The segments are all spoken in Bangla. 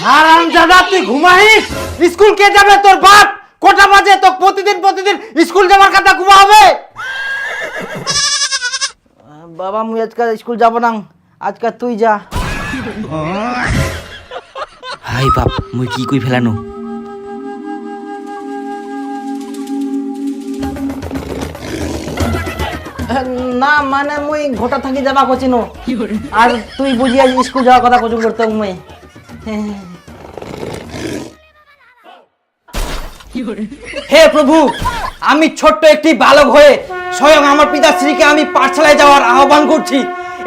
হারামজাদা তুই ঘুমাইস? স্কুল কে যাবে? তোর বাপ। কটা বাজে? তো প্রতিদিন স্কুল যাওয়ার কথা ঘুমা হবে? বাবা মুই আজকাল স্কুল যাব না, আজকাল তুই যা। হাই বাপ, মুই কি কই ফেলানো? না মানে মুই ঘটা থাকি যাবা কচিনো, আর তুই বুঝিয়া স্কুল যাওয়ার কথা কচুন করতে মুই। হে প্রভু, আমি ছোট্ট একটি বালক হয়ে স্বয়ং আমার পিতাশ্রীকে আমি পাঠশালায় যাওয়ার আহ্বান করছি।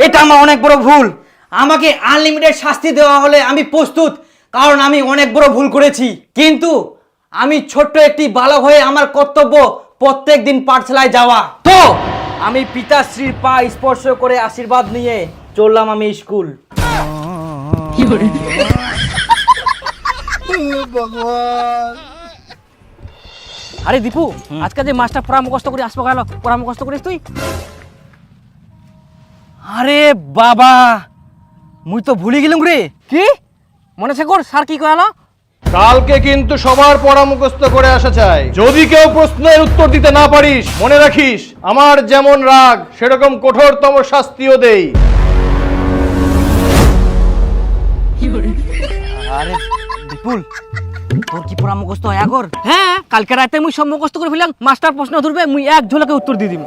এটা আমার অনেক বড় ভুল। আমাকে আনলিমিটেড শাস্তি দেওয়া হলে আমি প্রস্তুত, কারণ আমি অনেক বড় ভুল করেছি। কিন্তু আমি ছোট্ট একটি বালক হয়ে আমার কর্তব্য প্রত্যেক দিন পাঠশালায় যাওয়া। তো আমি পিতাশ্রীর পা স্পর্শ করে আশীর্বাদ নিয়ে চললাম আমি স্কুল। আরে দীপু, আজকে যে মাস্টার পরামর্শ করে আসবো গেল, পরামর্শ করিস তুই? আরে বাবা, মুই তো ভুলে গেলাম রে। কি মনে আছে কর স্যার কি কয়ালো? কালকে কিন্তু সবার পড়া মুখস্থ করে আসা চাই। যদি কেউ প্রশ্নের উত্তর দিতে না পারিস, মনে রাখিস আমার যেমন রাগ সেরকম কঠোরতম শাস্তিও দেই। আরে বিপুল, তোর কি পড়া মুখস্থ হয় আগর? হ্যাঁ, কালকে রাতে মুই সব মুখস্থ করে ফেললাম। মাস্টার প্রশ্ন ধরবে, মুই এক ঝলকে উত্তর দিয়ে দিম।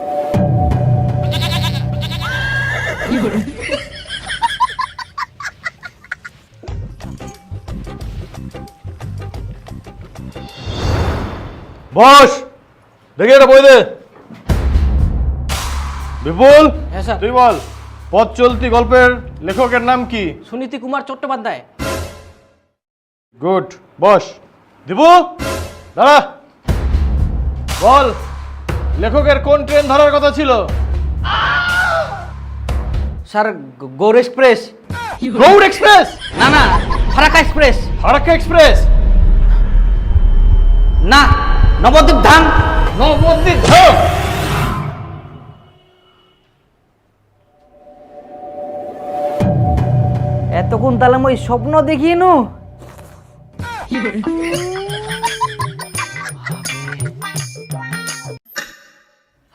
বস, দেখি এটা বই দে। বিপুল, হ্যাঁ স্যার। তুই বল, পথ চলতি গল্পের লেখকের নাম কি? সুনীতি কুমার চট্টোপাধ্যায়। Good, boss. দীপু, দাঁড়া। বল, লেখকের কোন ট্রেন ধরার কথা ছিল? Sir, Gour express. Gour express? না না, ফারাক্কা এক্সপ্রেস। ফারাক্কা এক্সপ্রেস? না, নবদ্বীপ ধাম। নবদ্বীপ ধাম? এতক্ষণ তাহলে মই স্বপ্ন দেখি নু।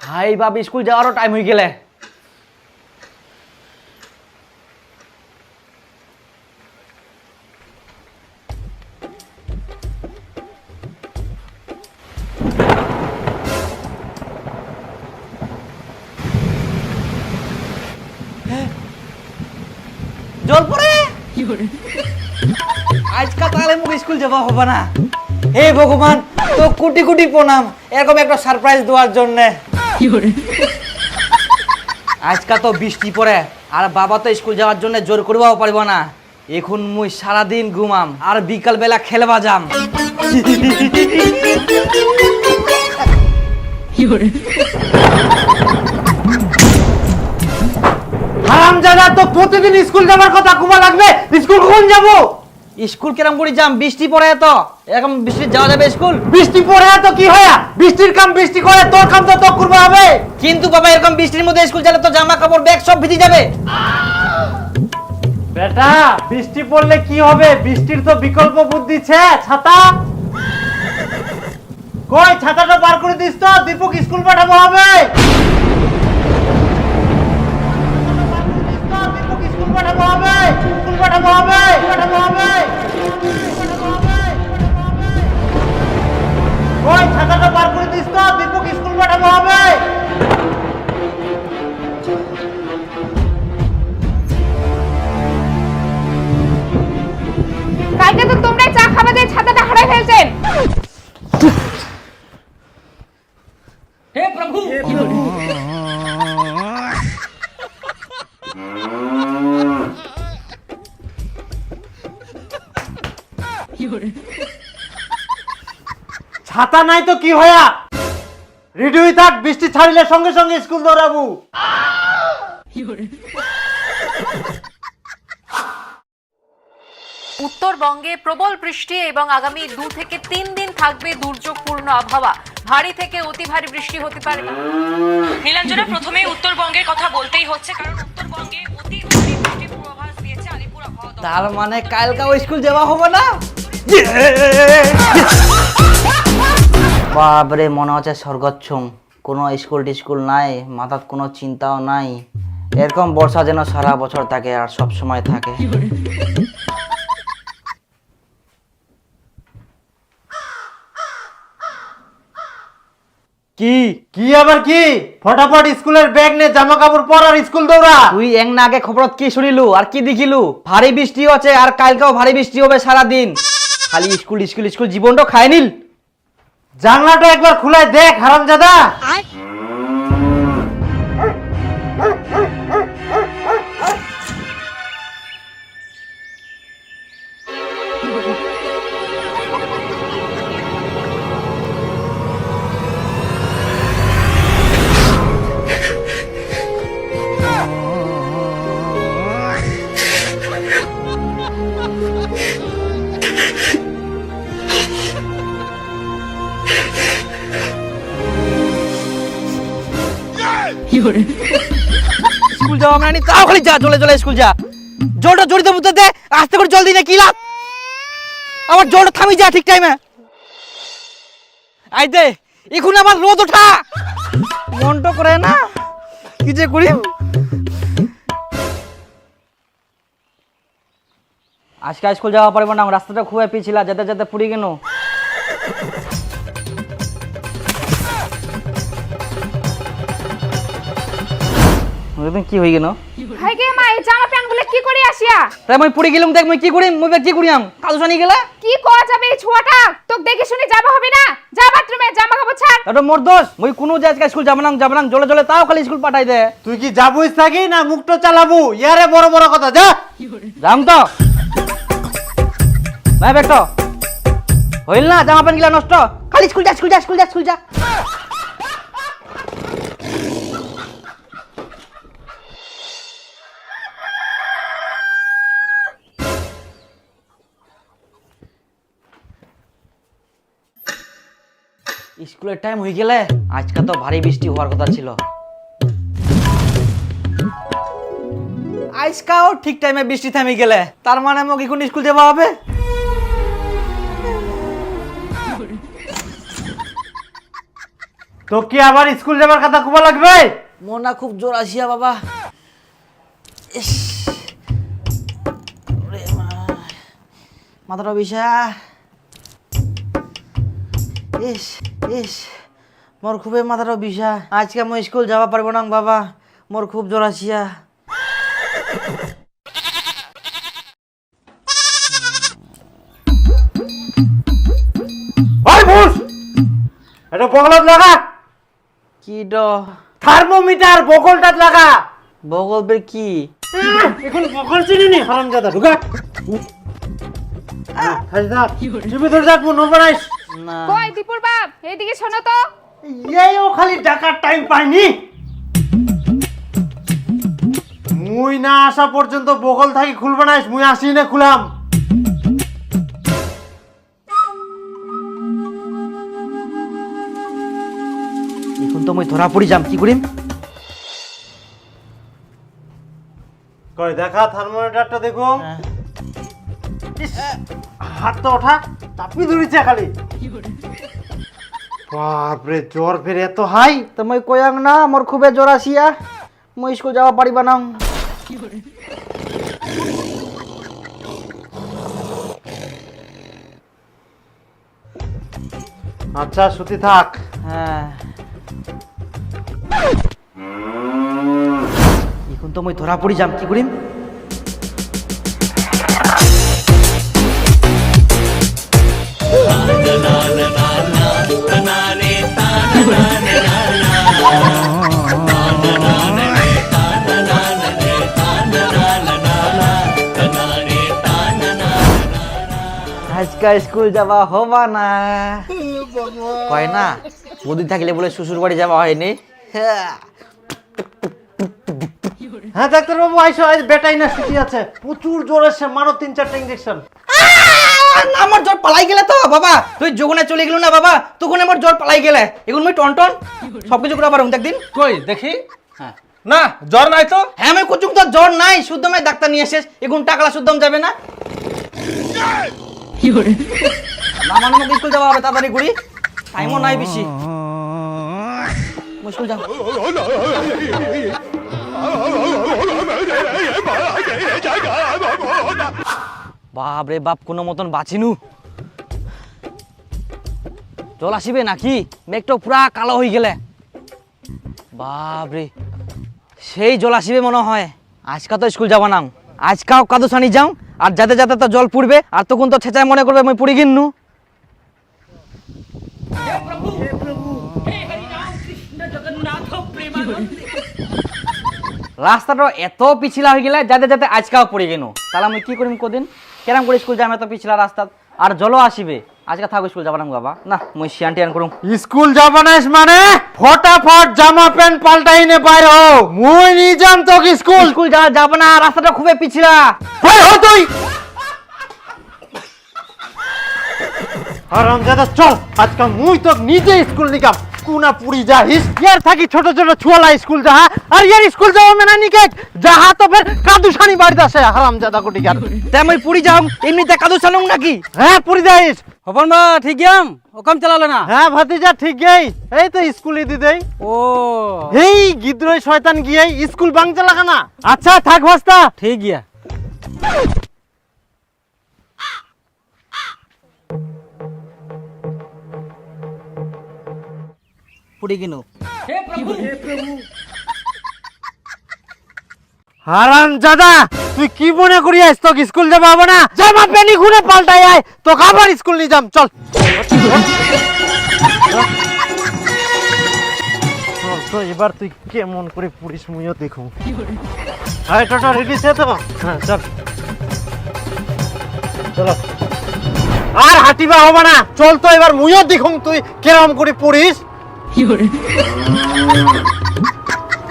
হাই বাপ, স্কুল যাওয়ারও টাইম হয়ে গেলে। জল পড়ে আজকা তাহলে মুখ স্কুল যাওয়া হবে না। হে ভগবান, তো কোটি কোটি প্রণাম এরকম একটা সারপ্রাইজ দেওয়ার জন্য। আজকা তো বৃষ্টি পড়ে, আর বাবা তো স্কুল যাওয়ার জন্য জোর করবাও পারব না। এখন মুই সারাদিন ঘুমাম আর বিকাল বেলা খেলবা যাম। হারামজাদা, তো প্রতিদিন স্কুল যাওয়ার কথা ঘুমা লাগবে। স্কুল কখন যাব? স্কুল কেরম করে যাম? বৃষ্টি পড়ে তো, এরকম বৃষ্টি যাওয়া যাবে স্কুল? বৃষ্টি পড়ে তো কি হয়, বৃষ্টির কাম বৃষ্টি করে, তোর কাম তো তোর করতে হবে। কিন্তু বাবা, এরকম বৃষ্টির মধ্যে স্কুল গেলে তো জামা কাপড় ব্যাগ সব ভিজে যাবে। বেটা, বৃষ্টি পড়লে কি হবে? বৃষ্টির তো বিকল্প বুদ্ধি আছে, ছাতা। কই ছাতাটা বার করে দিস তো, দীপক স্কুল পাঠাবো হবে। পাঠাবো হবে, স্কুল পাঠাবো হবে, পাঠাবো হবে। ওই ছাতাটা বার করে দিস তো, দীপক স্কুল পাঠাবো হবে। কালকে তো তোমরা চা খাবে দিয়ে ছাতাটা হারাই ফেলছেন। হে প্রভু, ছাতা নাই তো কি হয়া, রেডি হই থাক, বৃষ্টি ছাড়িলে সঙ্গে সঙ্গে স্কুল দৌড়াবো। উত্তরবঙ্গে প্রবল বৃষ্টি এবং আগামী 2 থেকে 3 দিন থাকবে দুর্যোগপূর্ণ আবহাওয়া। ভারী থেকে অতি ভারী বৃষ্টি হতে পারে। নীলাঞ্জনা, প্রথমে উত্তরবঙ্গের কথা বলতেই হচ্ছে, কারণ উত্তরবঙ্গে অতি ভারী বৃষ্টির পূর্বাভাস দিয়েছে আলিপুর আবহাওয়া তার মানে কালকাও স্কুল যাওয়া হবে না? বাপরে, মনে হচ্ছে স্বর্গচ্ছম। কোনো স্কুল টিস্কুল নাই, মাথার কোনো চিন্তাও নাই। এরকম বর্ষা যেন সারা বছর থাকে আর সব সময় থাকে। কি কি আবার কি? ফটাফট স্কুলের ব্যাগ নে, জামা কাপড় পর আর স্কুল দৌড়া। তুই এক না আগে খবরত কি শুনিলু আর কি দেখিলু? ভারী বৃষ্টি হচ্ছে আর কালকেও ভারী বৃষ্টি হবে সারা দিন। খালি স্কুল স্কুল স্কুল জীবনটা খায় নিল। জানলাটা একবার খুলে দেখ হারামজাদা। স্কুল যাওয়া মানে তাও খালি যা, জলে জলে স্কুল যা। জলটা জড়িতে বুঝতে দে, আস্তে করে জল দিই না কি লাভ? আমার জলটা থামি যা ঠিক টাইমে। আই দে, এখন আমার রোদ ওঠা মনটা করে না, কি যে করি। আজকে স্কুল যাওয়া পারবো না, রাস্তাটা খুবই পিছিলা, যেতে যেতে পুরি কেন। কি হয়ে গেল? হাই গে মা, এই জামা প্যান্ট গুলো কি করে আসিয়া? তাই মই পুরি গেলাম, দেখ মই কি করি, মই কি করিয়াম কাজু জানি গেলে কি করা যাবে এই ছোয়াটা? তোকে দেখে শুনে যাবা হবে না? যা বাথরুমে, জামা কাপড় ছাড়। এটা মোর দোষ। মই কোনো যে আজকে স্কুল যাবো না জলে জলে তাও খালি স্কুল পাঠাই দে। তুই কি যাবুই থাকি না মুখটা চালাবু? ইয়ারে বড় বড় কথা, যা। যাম তো ভাই, বেটো হইল না, জামা প্যান্ট গিলা নষ্ট, খালি স্কুল যা স্কুল যা স্কুল যা স্কুল যা। স্কুলের টাইম হয়ে গেলে, আজকে তো ভারী বৃষ্টি হওয়ার কথা ছিল। আজকাও ঠিক টাইমে বৃষ্টি থামে গেলে, তার মানে আমাকে এখন স্কুল যাওয়া হবে। তো কি আবার স্কুল যাবার কথা খুব লাগবে? মনটা খুব জোর আসিয়া বাবা। ইস, ওরে মা, মাথাটা বিষা। ইস ইস, মোর খুবই মাথাটা বিষা। আজকে আমি স্কুল যাওয়া পারবো না বাবা, মোর খুব জোর আসিয়া। ওই বুস, এটা বগলত লাগা। কি ড থার্মোমিটার বগলটা লাগা। বগল বের কি? এখন বগল চিনি নি হারামজাদা, ঢুকা। হাজদা টিভি ধরে যাক মন বানাইস না, কই দীপুর বাপ, এইদিকে শোনো তো। এইও খালি ডাকার টাইম পাইনি। মুই না আসা পর্যন্ত বগল থাকি খুলবে না, মুই আসি না খুলাম। এখন তো মই ধরা পড়ি যাম, কি করিম? কই দেখা থার্মোমিটারটা দেখো। ইস, হাত তো ওঠা, চাপি ধরেছে খালি। বাপরে, জ্বর ফের এত হাই। তো মই কয়াং না, মোর খুবই জোর আসিয়া, মই স্কুল যাওয়া পারিবা না। আচ্ছা সুতি থাক। হ্যাঁ, এখন তো মই ধরা পড়ি যাম, কি করিম? আজকে স্কুল যাওয়া হবা না, কয় না বদি থাকলে বলে শ্বশুর বাড়ি যাওয়া হয়নি। হ্যাঁ ডাক্তার বাবু আইসো, আজ বেটাই না ছুটি আছে, প্রচুর জ্বর এসে, মারো 3-4টা ইনজেকশন। আমার জ্বর পালাই গেলে তো বাবা, তুই যখনে চলে গেল না বাবা, তখন আমার জ্বর পালাই গেলে। এখন মই টন টন সবকিছু করা পারুম একদিন। কই দেখি। হ্যাঁ না জ্বর নাই তো। হ্যাঁ আমি কুচুং তো জ্বর নাই, শুদ্ধ মাই ডাক্তার নিয়ে এসেছ, এখন টাকালা শুদ্ধম যাবে না। না মানে আমাকে স্কুল যাওয়া হবে তাড়াতাড়ি করি, টাইমও নাই বেশি। স্কুল যাও। বাপ রে বাপ, কোনো মতন বাঁচিনু। জল আসিবে নাকি? মেঘটা পুরা কালো হয়ে গেলে। বাপ রে, সেই জল আসিবে মনে হয়। আজকা তো স্কুল যাবা না, আজকাও কাদু সানি যাও, আর যাতে যাতে তো জল পুড়বে, আর তখন তো ছেঁচায় মনে করবে আমি পুড়ি গিন্নু। রাস্তাটা এত পিছিলা হয়ে গেলে যাতে যাতে আজকাও পড়ে গেল, তাহলে আমি কি করিম কদিন কেরাম করে স্কুল যাম এত পিছিলা রাস্তা, আর জলও আসিবে। আজকে থাকো স্কুল যাবা না বাবা, না মুই শিয়ান টিয়ান করুম। স্কুল যাবা না মানে ফটাফট জামা প্যান্ট পাল্টাই নে বাইর হও, মুই নি যাম তো স্কুল। স্কুল যাবা না, রাস্তাটা খুবই পিছিলা। কই হ তুই? হারামজাদা চল, আজকে মুই তো নিজে স্কুল নিকাম। কুনা পুরি যাহিস, ইয়ার থাকি ছোট ছোট ছুয়ালা স্কুল যাহা, আর ইয়ার স্কুল যাওয়া মেনা নিকে যাহা তো ফের কাদু সানি বাড়িতে আসে। হারামজাদা কোটিকার, তাই আমি পুরি যাও, এমনিতে কাদু সানুম নাকি? হ্যাঁ পুরি যাইস। হপন বা ঠিক গেম ওকাম চালালে না। হ্যাঁ ভাতিজা ঠিক গেই, এই তো স্কুলে দিদেই। ও এই গিদ্রই শয়তান গিয়ে স্কুল বাংচা লাগা না। আচ্ছা থাক ভাস্তা। ঠিক গিয়া। পুরি কিনু। হারামজাদা তুই কি মনে করিয়াস তো স্কুল যাবা হবে না? জামা প্যান্ট খুলে পাল্টাই আয়, তো আবার স্কুল নিয়ে যাম। চল তো এবার তুই কেমন করে পুলিশ মুইও দেখুন। হ্যাঁ টোটো রেডি আছে তো? হ্যাঁ চল চলো। আর হাঁটিবা হবে না, চল তো এবার মুইও দেখুন তুই কেরম করে পড়িস।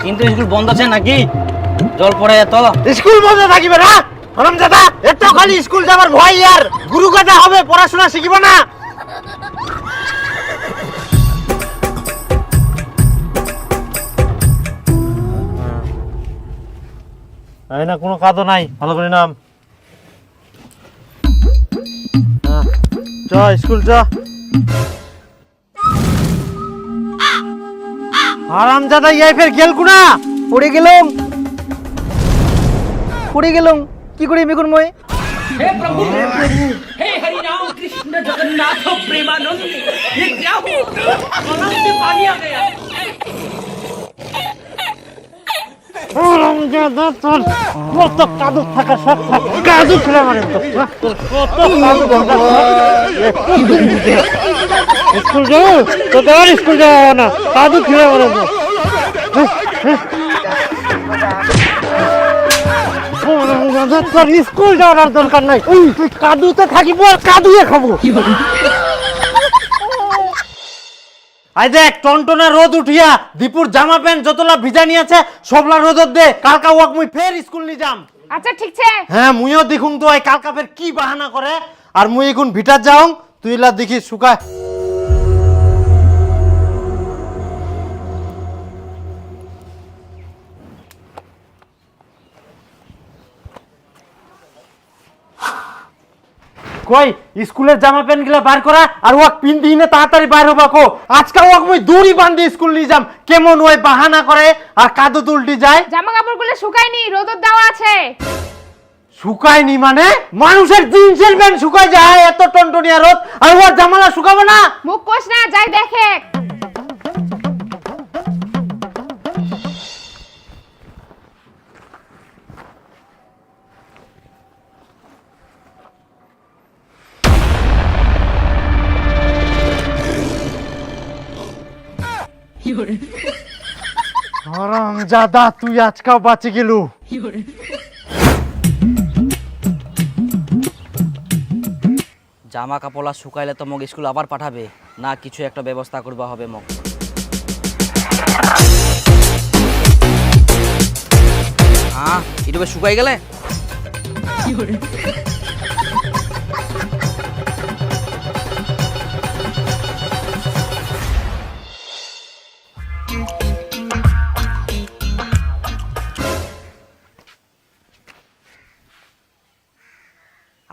কিন্তু স্কুল বন্ধ আছে নাকি? জল পড়ে এত। স্কুল বন্ধ থাকিবে না হারামজাদা, এত খালি স্কুল যাবার ভয়। আর গুরু গাদা হবে, পড়াশোনা শিখিব না। এই না কোনো কাদো নাই, ভালো করে নাম। চ স্কুল চ। হারামজাদা ইয়াই ফের গেল কুনা? পড়ে গেলাম, পড়ে গেলাম, কি করি এখন মই? হারামজাদা তোর কত কাদু থাকা সব কাদু খেলে মানে তো কত কাদু দরকার। স্কুল যাও তো, তোর স্কুল যাওয়া না, কাদু খেলে মানে তো। তোর স্কুল যাওয়ার দরকার নাই, তুই কাদুতে থাকিব আর কাদুয়ে খাবো। আই দেখ টনটনা রোদ উঠিয়া দীপুর জামা প্যান্ট যতলা ভিজানি আছে সবলা রোদত দে, কালকা ওয়াক মুই ফের স্কুল নি যাম। আচ্ছা ঠিক আছে। হ্যাঁ মুইও দেখুন তো এই কালকা ফের কি বাহানা করে, আর মুই এখন ভিটার যাও, তুই লা দেখি শুকায়। কই স্কুলের জামা প্যান্ট গুলা বার করা, আর ওয়াক পিন্দি না তাড়াতাড়ি বাইর হবা কো। আজকাল ওয়াক মুই দড়ি বান্ধি স্কুল নিয়ে যাম, কেমন ওই বাহানা করে আর কাদু তুলটি যায়। জামা কাপড়গুলো শুকায়নি, রোদর দেওয়া আছে। শুকায়নি মানে? মানুষের জিন্সের প্যান্ট শুকায় যায় এত টনটনিয়া রোদ, আর ওর জামালা শুকাবে না? মুখ কোষ না, যাই দেখে। হারামজাদা তুই আজকাও বাঁচি গেলু। জামা কাপড় শুকাইলে তো মোক স্কুল আবার পাঠাবে না, কিছু একটা ব্যবস্থা করবা হবে মোক। হ্যাঁ এটা শুকাই গেলে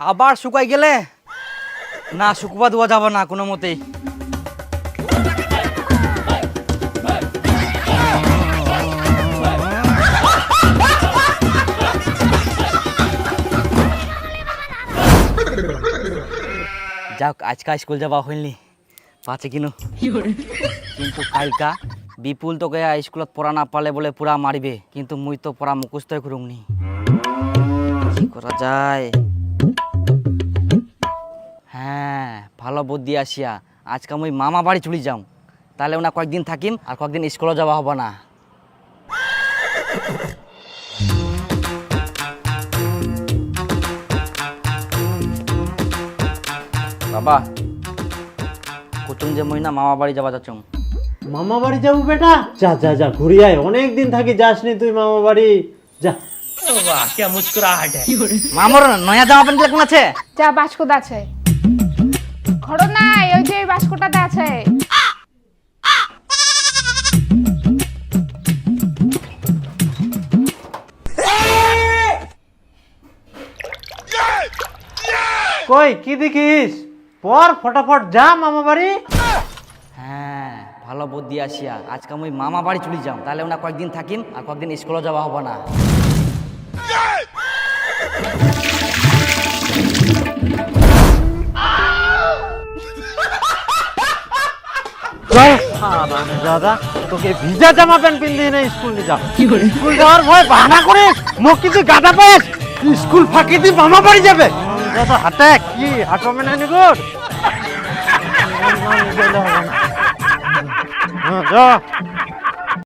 আবার শুকাই গেলে না শুকবা দেওয়া যাবে না কোনো মতেই। যাক আজকা স্কুল যাওয়া হইনি পাচ্ছে কিনো, কিন্তু কালকা বিপুল তোকে স্কুলত পড়া না পালে বলে পুরা মারিবে, কিন্তু মুই তো পড়া মুখস্থই করুমনি। কি করা যায়? হ্যাঁ ভালো বুদ্ধি আসিয়া, আজকে মুই মামা বাড়ি চলে যাও, তাহলে ওনা কয়েকদিন থাকিম আর কয়েকদিন স্কুলে যাওয়া হবে না। বাবা কুচুম যে মুই না মামা বাড়ি যাওয়া যাচ্ছ। মামা বাড়ি যাবো বেটা? যা যা যা ঘুরে আয়, অনেক দিন থাকি যাসনি তুই মামা বাড়ি, যা। মামার নয়া জামা প্যান্ট কোন আছে? যা বাস্কটা আছে। ঘর নাই, ওই যে বাস্কটাতে আছে। কই কি দেখিস? পর ফটাফট যা মামা বাড়ি। হ্যাঁ ভালো বুদ্ধি আসিয়া, আজকে মুই মামা বাড়ি চলে যাও, তাহলে ওনা কয়েকদিন থাকিম আর কয়েকদিন স্কুলে যাওয়া হবে না। দাদা তোকে ভিজা জামা প্যান্ট পিন্দি না স্কুল নিয়ে যা। স্কুল যাওয়ার ভয় বাহানা করে মুখ কিন্তু গাদা পাস, স্কুল ফাঁকি দিয়ে মামা বাড়ি যাবে। দাদা হাতে কি হাঁটো মেনে নিগুর, যা